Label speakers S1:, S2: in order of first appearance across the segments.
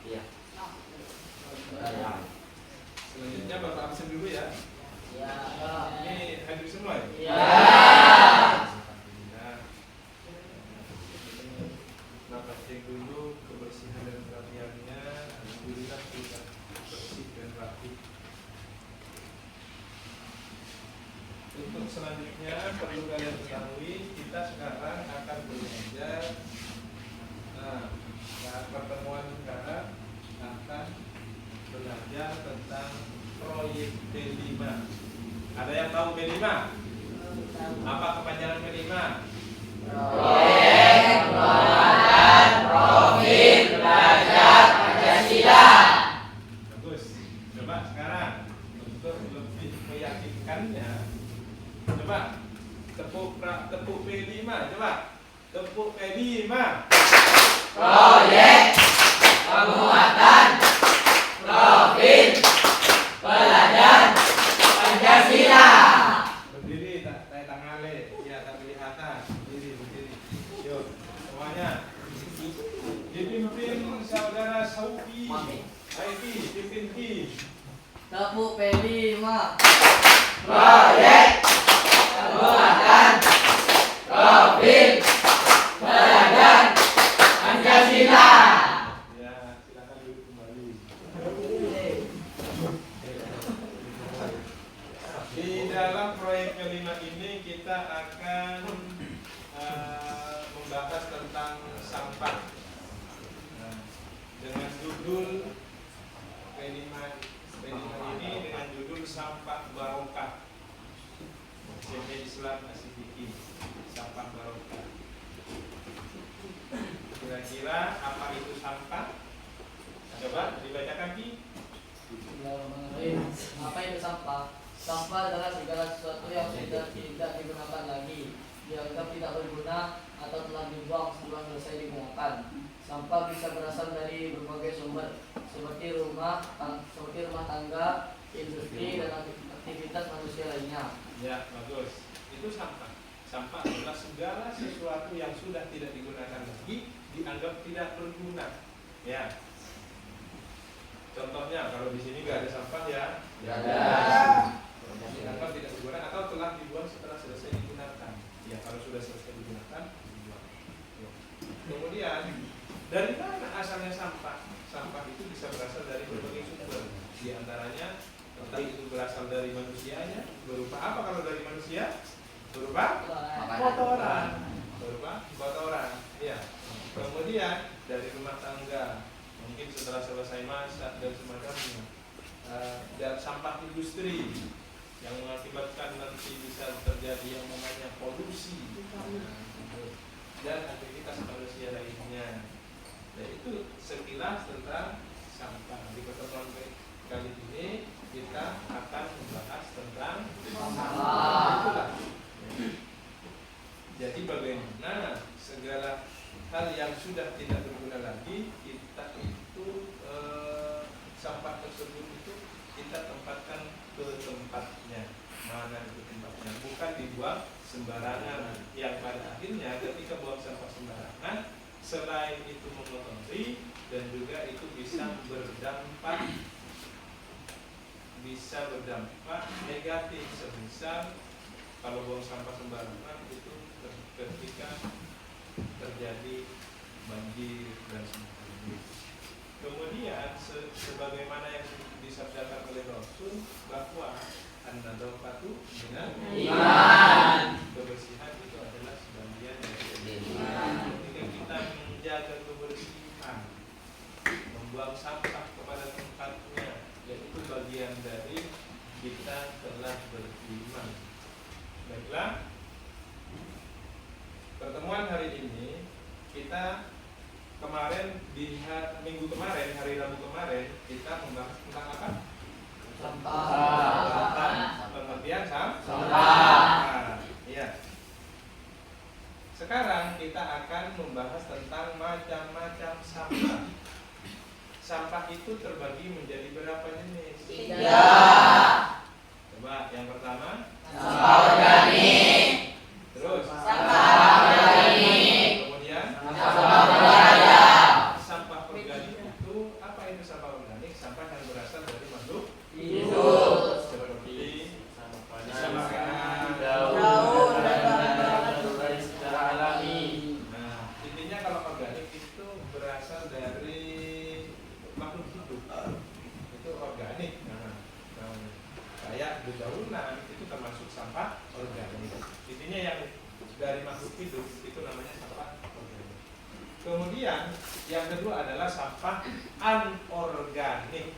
S1: Iya.
S2: Selanjutnya Bapak absen dulu ya.
S1: Ya.
S2: Ini hadir semua ya?
S1: Ya.
S2: Bapak cek dulu kebersihan dan kerapiannya. Alhamdulillah sudah bersih dan rapi. Untuk selanjutnya perlu kalian ketahui, kita sekarang akan belajar. Nah, pertemuan sekarang akan belajar tentang proyek P5. Ada yang tahu P5? Apa kepanjangan P5?
S1: Proyek Penguatan Profil Belajar Pancasila.
S2: Bagus. Coba sekarang untuk lebih meyakinkannya, coba tepuk P5. Coba tepuk P5.
S1: Proyek Penguatan Profil Belajar Pancasila.
S2: Berdiri, tak tangan le, ya tak kelihatan. Berdiri. Yuk, semuanya. Dipimpin saudara Sauki. Aiki, pimpin Ki.
S1: Tepuk P5.
S3: Proyek Penguatan Profil Belajar Pancasila.
S2: Ya, silakan duduk kembali. Di dalam proyek kelima ini kita akan membahas tentang sampah. Nah, dengan judul P5 ini dengan judul sampah barokah. CP Islam Asidiki, sampah barokah. Kira-kira apa itu sampah? Coba dibacakan Ki.
S1: Apa itu sampah? Sampah adalah segala sesuatu yang sudah tidak digunakan lagi, dianggap tidak berguna atau telah dibuang sebelum selesai digunakan. Sampah bisa berasal dari berbagai sumber, seperti rumah tangga, industri, dan aktivitas manusia lainnya.
S2: Ya, bagus. Itu sampah. Sampah adalah segala sesuatu yang sudah tidak digunakan lagi, dianggap tidak berguna. Ya. Contohnya kalau di sini nggak ada sampah ya.
S3: Tidak ada.
S2: Dianggap tidak berguna atau telah dibuang setelah selesai digunakan. Ya, kalau sudah selesai digunakan, dibuang. Kemudian, dari mana asalnya sampah? Sampah itu bisa berasal dari berbagai sumber. Di antaranya, entah itu berasal dari manusianya, berupa apa kalau dari manusia? Berupa kotoran. Berupa kotoran. Ya. Kemudian dari rumah tangga, mungkin setelah selesai masak dan semacamnya. Dan sampah industri yang mengakibatkan nanti bisa terjadi yang namanya polusi dan aktivitas manusia lainnya. Dan itu sekilas tentang sampah. Di pertemuan kali ini kita akan membahas tentang sampah. Jadi bagaimana segala hal yang sudah tidak berguna lagi kita itu sampah tersebut itu kita tempatkan ke tempatnya. Mana itu tempatnya? Bukan dibuang sembarangan. Yang pada akhirnya ketika buang sampah sembarangan, selain itu mengotori dan juga itu bisa berdampak negatif. Semisal kalau buang sampah sembarangan itu ketika terjadi banjir dan semacamnya. Kemudian sebagaimana yang disabdakan oleh Rasul bahwa an-nadhafatu minal iman. Kebersihan itu adalah sebagian dari iman. Ketika kita menjaga kebersihan, membuang sampah kepada tempatnya, yaitu bagian dari kita telah beriman. Baiklah, pertemuan hari ini kita kemarin minggu kemarin, hari Rabu kemarin kita membahas tentang apa? Tentang pengertian sampah. Iya. Sekarang kita akan membahas tentang macam-macam sampah. Sampah itu terbagi menjadi berapa jenis?
S1: 3.
S2: Coba yang pertama,
S3: Sampah organik.
S2: terus
S1: Sampah organik.
S2: Kemudian yang kedua adalah sampah anorganik.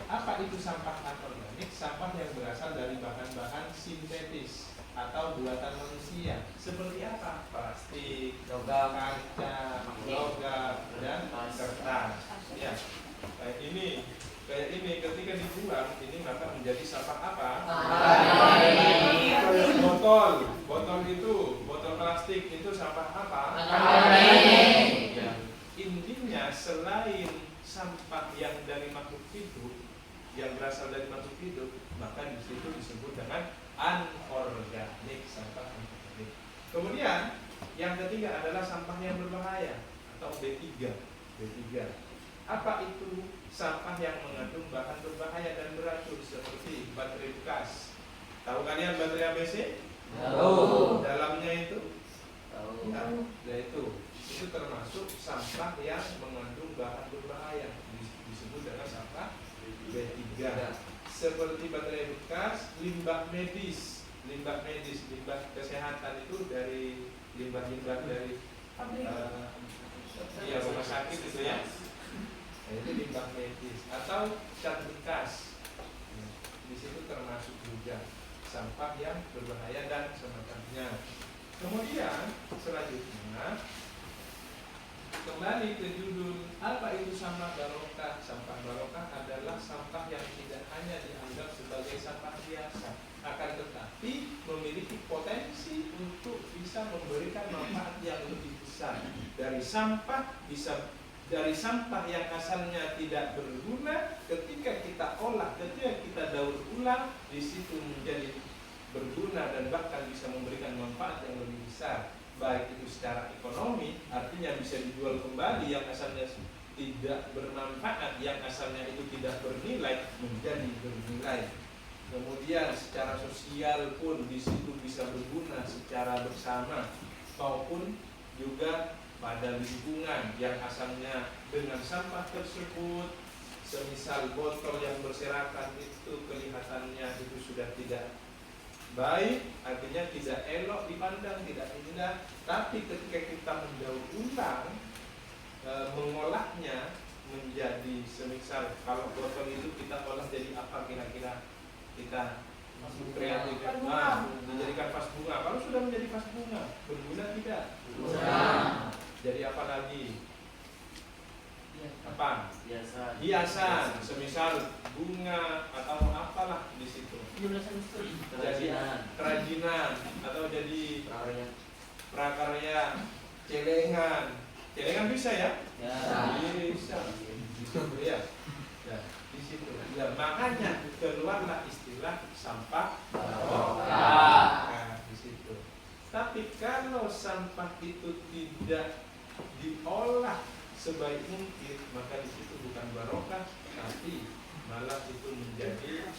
S2: Apa itu sampah anorganik? Sampah yang berasal dari bahan-bahan sintetis atau buatan manusia. Seperti apa? Plastik,
S1: Logam,
S2: kaca, logam, dan kertas. Ya, kayak ini ketika dibuang ini maka menjadi sampah apa? Botol itu, botol plastik itu sampah apa? Ya. Intinya selain sampah yang dari makhluk hidup, yang berasal dari makhluk hidup, maka di situ disebut dengan anorganik, sampah anorganik. Kemudian yang ketiga adalah sampah yang berbahaya atau B3. Apa itu? Sampah yang mengandung bahan berbahaya dan beracun seperti baterai bekas. Tahu kalian baterai ABC?
S1: Tahu.
S2: Dalamnya itu?
S1: Tahu.
S2: Nah, itu termasuk sampah yang mengandung bahan berbahaya, disebut dengan sampah B3. Seperti baterai bekas, limbah medis, limbah kesehatan itu dari limbah dari rumah sakit itu ya. Nah, itu limbah medis atau cat bekas. Di situ termasuk juga sampah yang berbahaya dan semacamnya. Kemudian selanjutnya kembali ke judul, apa itu sampah barokah? Sampah barokah adalah sampah yang tidak hanya dianggap sebagai sampah biasa, akan tetapi memiliki potensi untuk bisa memberikan manfaat yang lebih besar. Dari sampah yang asalnya tidak berguna, ketika kita olah, ketika kita daur ulang, di situ menjadi berguna dan bahkan bisa memberikan manfaat yang lebih besar. Baik itu secara ekonomi, artinya bisa dijual kembali yang asalnya tidak bermanfaat, yang asalnya itu tidak bernilai, menjadi bernilai. Kemudian secara sosial pun di situ bisa berguna secara bersama, maupun juga pada lingkungan yang asalnya dengan sampah tersebut, semisal botol yang berserakan itu kelihatannya itu sudah tidak baik, artinya tidak elok dipandang, tidak indah. Tapi ketika kita mendaur ulang, mengolahnya menjadi semisal kalau botol itu kita olah jadi apa kira-kira, kita kreatif, dijadikan vas bunga. Kalau sudah menjadi vas bunga, berguna tidak? Jadi apa lagi? Apa? Hiasan, semisal bunga atau apalah di situ. Jadi kerajinan atau jadi prakarya, celengan bisa ya? Bisa. Ya. Di situ. Ya, makanya keluarlah istilah sampah barokah. Nah, di situ. Tapi kalau sampah itu tidak diolah sebaik mungkin, maka di situ bukan barokah, tapi malah itu menjadi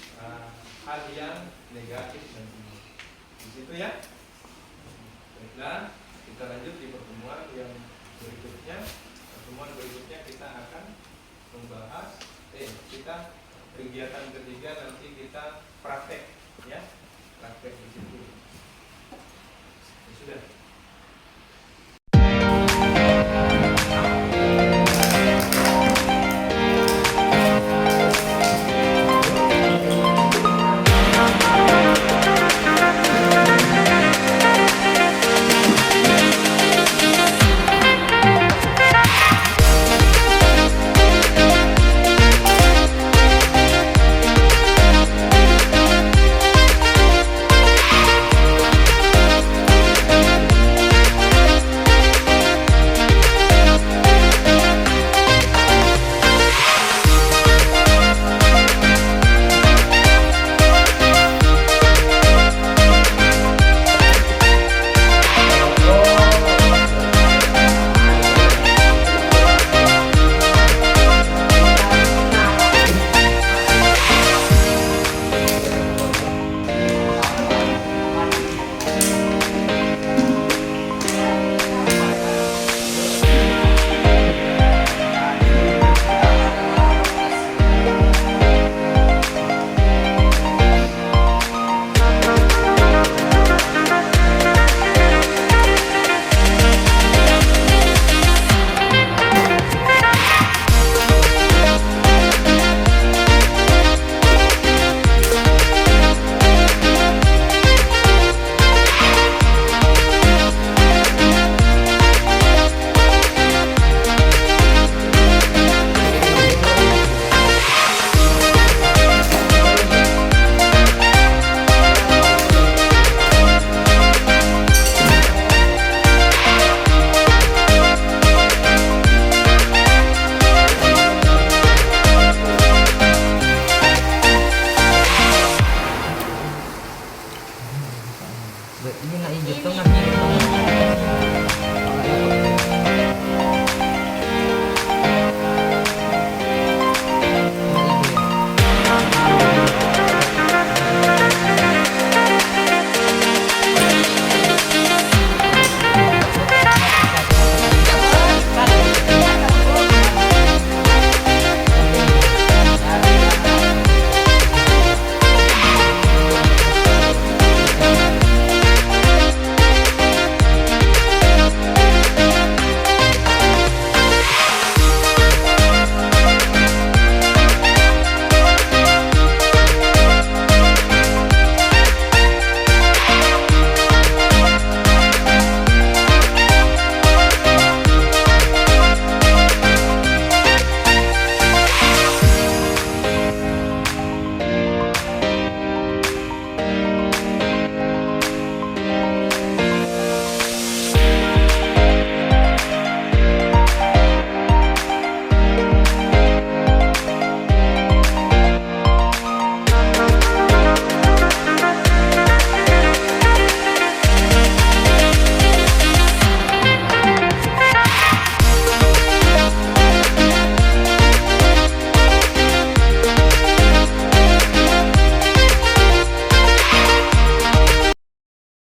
S2: hal yang negatif nantinya. Di situ ya. Baiklah, kita lanjut di pertemuan yang berikutnya. Pertemuan berikutnya kita akan membahas kita kegiatan ketiga, nanti kita praktek ya. Praktek di situ. Ya, sudah.